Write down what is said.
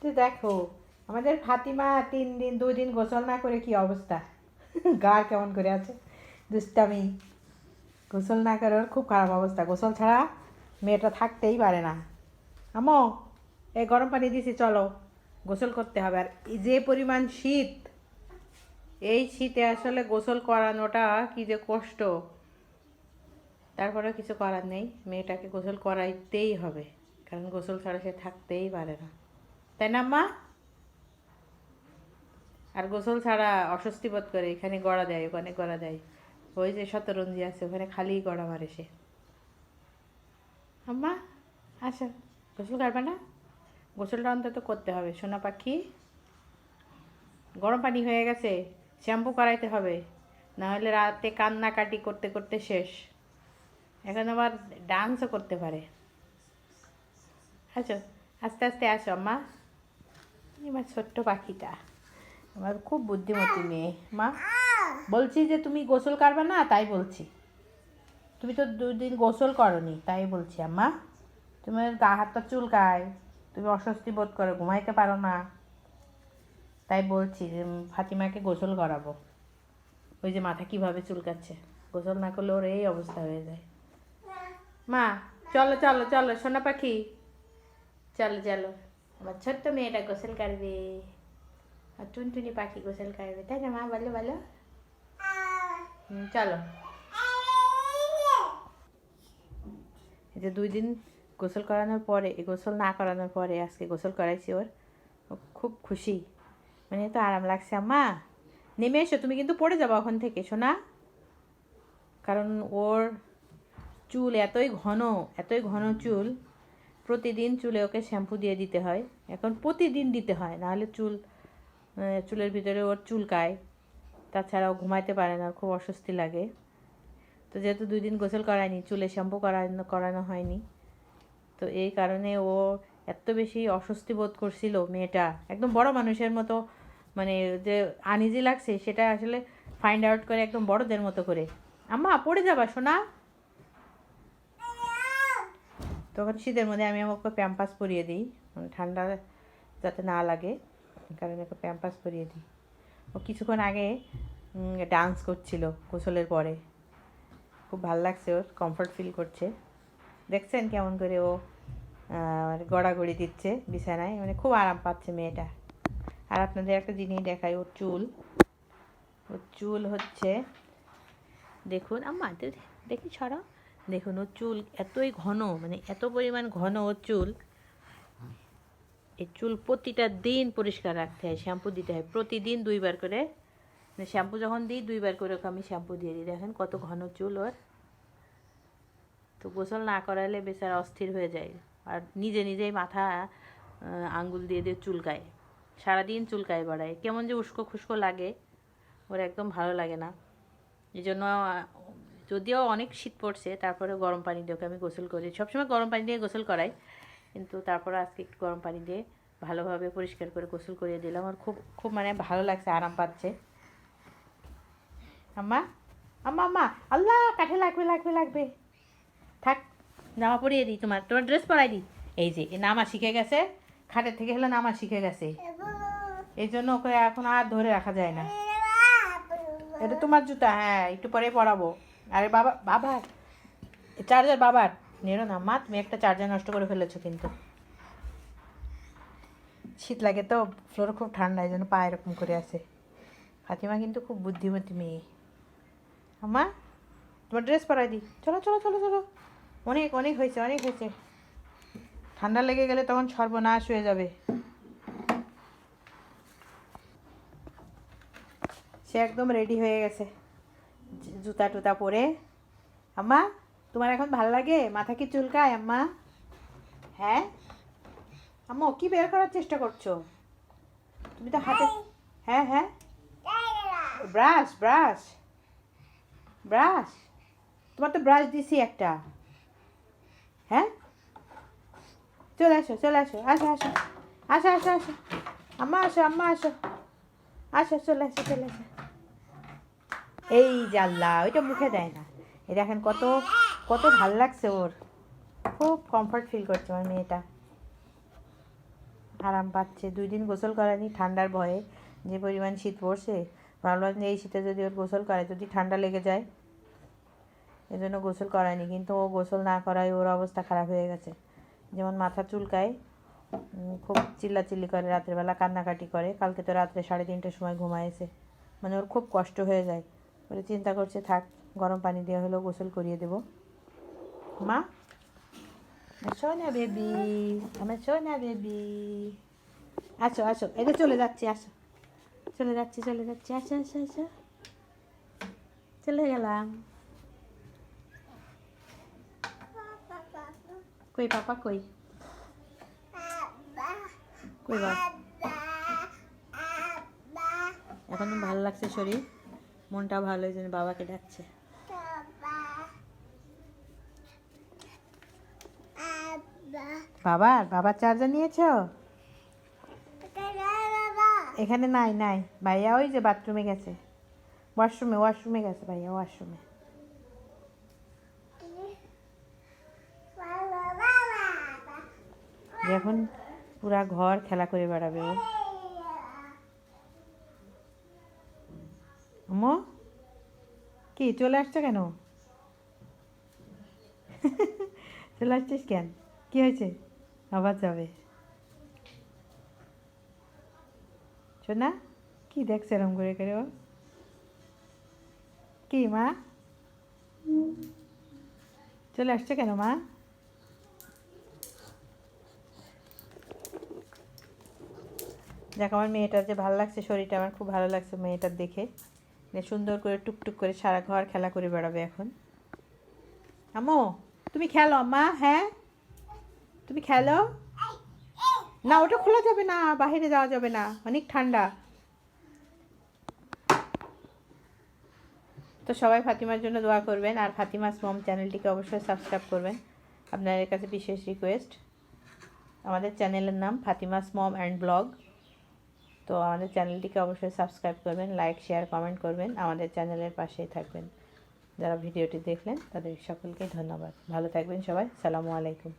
তো দেখো আমাদের ফাতিমা 3 দিন 2 দিন গোসল না করে কি অবস্থা। গা কেমন করে আছে, দুষ্টামি। গোসল না করে ওর খুব খারাপ অবস্থা, গোসল ছাড়া মেয়েটা থাকতেই পারে না। আমো, এই গরম পানি দিছি, চলো গোসল করতে হবে। আর এই যে পরিমাণ শীত, এই শীতে আসলে গোসল করানোটা কি যে কষ্ট। তারপরে কিছু করার নেই, মেয়েটাকে গোসল করাইতেই হবে, কারণ গোসল ছাড়া সে থাকতেই পারে না, তাই না মা? আর গোসল ছাড়া অস্বস্তি বোধ করে, এখানে গড়া দেয় ওখানে গড়া দেয়। ওই যে শতরঞ্জি আছে ওখানে খালি গড়া মারে সে। আম্মা আচ্ছা, গোসল করবে না? গোসলটা অন্তত করতে হবে সোনা পাখি। গরম পানি হয়ে গেছে, শ্যাম্পু করাইতে হবে, না হলে রাতে কান্নাকাটি করতে করতে শেষ। এখন আবার ডান্সও করতে পারে। আচ্ছা, আস্তে আস্তে আসো আম্মা। আমার ছোট্ট পাখিটা আমার খুব বুদ্ধিমতী মেয়ে। মা বলছি যে তুমি গোসল করবে না, তাই বলছি। তুমি তো 2 দিন গোসল করনি, তাই বলছি আম্মা। তোমার গা হাতটা চুলকায়, তুমি অস্বস্তি বোধ করো, ঘুমাইতে পারো না, তাই বলছি যে ফাতিমাকে গোসল করাবো। ওই যে মাথা কিভাবে চুলকাচ্ছে, গোসল না করলে ওর এই অবস্থা হয়ে যায়। মা চলো চলো চলো সোনা পাখি, চলো চলো, আমার ছোট্ট মেয়েটা গোসল করবে, আর টুনটুনি পাখি গোসল করবে, তাই না মা? বলো বলো। চলো। এই যে 2 দিন গোসল করানোর পরে, গোসল না করানোর পরে আজকে গোসল করাইছি ওর, ও খুব খুশি, মানে তো আরাম লাগছে। আম্মা নেমে এসো, তুমি কিন্তু পড়ে যাবো ওখান থেকে সোনা, কারণ ওর চুল এতই ঘন চুল, প্রতিদিন চুলে ওকে শ্যাম্পু দিয়ে দিতে হয়। এখন প্রতিদিন দিতে হয়, নাহলে চুলের ভিতরে ওর চুলকায়, তাছাড়াও ঘুমাইতে পারে না, খুব অস্বস্তি লাগে। তো যেহেতু 2 দিন গোসল করায়নি, চুলে শ্যাম্পু করানো হয়নি, তো এই কারণে ও এত বেশি অস্বস্তি বোধ করছিল মেয়েটা, একদম বড় মানুষের মতো, মানে যে আনইজি লাগছে সেটা আসলে ফাইন্ড আউট করে একদম বড়দের মতো করে। আম্মা পড়ে যাবা সোনা। তখন শীতের মধ্যে আমি আমাকে প্যাম্পাস পরিয়ে দিই, ঠান্ডা যাতে না লাগে, কারণ ওকে প্যাম্পাস পরিয়ে দিই। ও কিছুক্ষণ আগে ডান্স করছিল গোসলের পরে, খুব ভালো লাগছে, ওর কমফর্ট ফিল করছে। দেখছেন কেমন করে ও গড়াগড়ি দিচ্ছে বিছানায়, মানে খুব আরাম পাচ্ছে মেয়েটা। আর আপনাদের একটা জিনিস দেখাই, ওর চুল হচ্ছে, দেখুন আম্মা দেখি ছড়া, দেখুন ওর চুল এতই ঘন, মানে এত পরিমাণ ঘন ওর চুল। এই চুল প্রতিটা দিন পরিষ্কার রাখতে হয়, শ্যাম্পু দিতে হয় প্রতিদিন 2বার করে, মানে শ্যাম্পু যখন দিই 2বার করে ওকে আমি শ্যাম্পু দিয়ে দিই। দেখেন কত ঘন চুল ওর। তো গোসল না করালে বেচারা অস্থির হয়ে যায়, আর নিজেই মাথা আঙ্গুল দিয়ে চুলকায়, সারাদিন চুলকায় বাড়ায়, কেমন যে উস্কো খুস্কো লাগে, ওর একদম ভালো লাগে না। এই জন্য যদিও অনেক শীত পড়ছে, তারপরে গরম পানি দিয়ে ওকে আমি গোসল করি, সবসময় গরম পানি দিয়ে গোসল করাই, কিন্তু তারপরে আজকে একটু গরম পানি দিয়ে ভালোভাবে পরিষ্কার করে গোসল করিয়ে দিলাম। আর খুব খুব মানে ভালো লাগছে, আরাম পাচ্ছে। আম্মা আম্মা আম্মা, আল্লাহ কাঠে লাগবে, থাক, জামা পরিয়ে দিই, তোমার ড্রেস পরাই দিই। এই যে এ নামা শিখে গেছে, খাটের থেকে হলো নামা শিখে গেছে, এই জন্য ওকে এখন আর ধরে রাখা যায় না। এটা তোমার জুতা, হ্যাঁ একটু পরে পরাবো। আরে বাবার চার্জার, বাবার নেড়ো না মা, তুমি একটা চার্জার নষ্ট করে ফেলেছো কিন্তু। শীত লাগে তো, ফ্লোর খুব ঠান্ডা, এই জন্য পা এরকম করে আছে। ফাতিমা কিন্তু খুব বুদ্ধিমতী মেয়ে। আম্মা তোমার ড্রেস পরাই দিই, চলো চলো চলো চলো, অনেক হয়েছে, ঠান্ডা লেগে গেলে তখন সর্বনাশ হয়ে যাবে। সে একদম রেডি হয়ে গেছে জুতা টুতা পরে। আম্মা তোমার এখন ভাল লাগে, মাথা কি চুলকায় আম্মা? হ্যাঁ আম্মা, কি বের করার চেষ্টা করছো তুমি তো হাতে? হ্যাঁ হ্যাঁ, ব্রাশ ব্রাশ ব্রাশ, তোমার তো ব্রাশ দিছি একটা। হ্যাঁ চলে আসো আসো আম্মা, আসো চলে আসো। এই জাল্লা, ওইটা মুখে দেয় না। এই দেখেন কত কত ভাল লাগছে ওর, খুব কমফর্ট ফিল করছে আমার মেয়েটা। আরাম পাচ্ছে। 2 দিন গোসল করায়নি ঠান্ডার ভয়ে, যে পরিমাণ শীত পড়ছে। ভাবলাম যে এই শীতে যদি ওর গোসল করায় যদি ঠান্ডা লেগে যায়, এজন্য গোসল করায়নি। কিন্তু ও গোসল না করায় ওর অবস্থা খারাপ হয়ে গেছে। যেমন মাথা চুলকায়, খুব চিল্লাচিল্লি করে, রাতের বেলা কান্নাকাটি করে। কালকে তো রাত্রে 3:30টার সময় ঘুমাইছে। মানে ওর খুব কষ্ট হয়ে যায়। ওরে চিন্তা করছে থাক, গরম পানি দেওয়া হলেও গোসল করিয়ে দেবো। মা, সোনা বেবি, আমার সোনা বেবি, আসো আসো, এটা চলে যাচ্ছি, আসো, চলে যাচ্ছি, আসো আসো আসো, চলে গেলাম। কই পাপা, কই কই বাপ? এখন ভালো লাগছে শরীর, মনটা ভালো, এই জন্য বাবাকে ডাকছে। বাবার চার্জার নিয়েছো? এখানে নাই, নাই ভাইয়া ওই যে বাথরুমে গেছে, ওয়াশরুমে গেছে ভাইয়া, ওয়াশরুমে। এখন পুরা ঘর খেলা করে বেড়াবে ও। আম্মু, কি চলে আসছো কেন? চলে আসছিস কেন? কি হয়েছে? আবার যাবে শোনা? কি দেখছে এরম করে করে ও? কি মা, চলে আসছে কেন মা? দেখ, আমার মেয়েটার যে ভালো লাগছে শরীরটা, আমার খুব ভালো লাগছে মেয়েটার দেখে। সুন্দর করে টুকটুক করে সারা ঘর খেলা করে বেড়াবে এখন। আম্মু, তুমি খেলো আম্মা, হ্যাঁ তুমি খেলো না, ওটা খোলা যাবে না, বাইরে যাওয়া যাবে না, অনেক ঠান্ডা। তো সবাই ফাতিমার জন্য দোয়া করবেন, আর ফাতিমাস মম চ্যানেলটিকে অবশ্যই সাবস্ক্রাইব করবেন। আপনাদের কাছে বিশেষ রিকোয়েস্ট। আমাদের চ্যানেলের নাম ফাতিমাস মম অ্যান্ড ব্লগ। তো আমাদের চ্যানেলটিকে অবশ্যই সাবস্ক্রাইব করবেন, লাইক শেয়ার কমেন্ট করবেন, আমাদের চ্যানেলের পাশেই থাকবেন। যারা ভিডিওটি দেখলেন তাদের সকলকে ধন্যবাদ। ভালো থাকবেন সবাই। আসসালামু আলাইকুম।